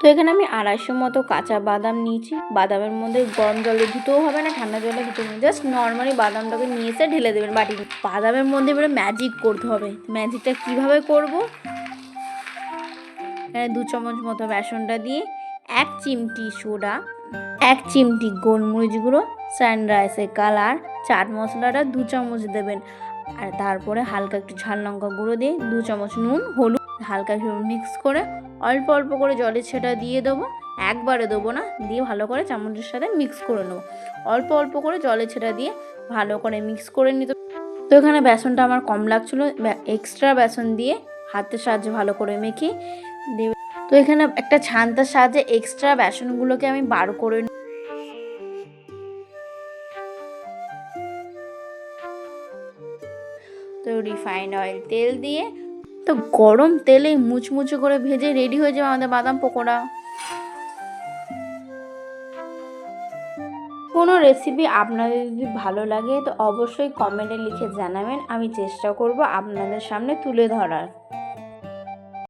তো এখানে আমি 250 মতো কাঁচা বাদাম নিয়েছি। বাদামের মধ্যে গরম জলে ধুতেও হবে না, ঠান্ডা জলে ধুতে হবে, জাস্ট নর্মালি বাদামটাকে নিয়ে এসে ঢেলে দেবেন বাটি। বাদামের মধ্যে এবারে ম্যাজিক করতে হবে। ম্যাজিকটা কিভাবে করব, এখানে 2 চামচ মতো বেসনটা দিয়ে 1 চিমটি সোডা, 1 চিমটি গোলমরিচ গুঁড়ো, সানরাইসের কালার, চাট মশলাটা 2 চামচ দেবেন। আর তারপরে হালকা একটু ঝাল লঙ্কা গুঁড়ো দিয়ে 2 চামচ নুন, হলুদ হালকা একটু মিক্স করে অল্প অল্প করে জলের ছেটা দিয়ে দেবো, একবারে দেবো না, দিয়ে ভালো করে চামচের সাথে মিক্স করে নেবো। অল্প অল্প করে জলের ছেটা দিয়ে ভালো করে মিক্স করে নিতে। তো এখানে বেসনটা আমার কম লাগছিলো, এক্সট্রা বেসন দিয়ে হাতের সাহায্যে ভালো করে মেখে দেবে। তো এখানে একটা ছান্তার সাহায্যে এক্সট্রা বেসনগুলোকে আমি বার করে তো রিফাইন্ড অয়েল তেল দিয়ে তো গরম তেলে মুচমুচে করে ভেজে রেডি হয়ে যাবে আমাদের বাদাম পকোড়া। কোনো রেসিপি আপনাদের যদি ভালো লাগে তো অবশ্যই কমেন্টে লিখে জানাবেন, আমি চেষ্টা করব আপনাদের সামনে তুলে ধরার।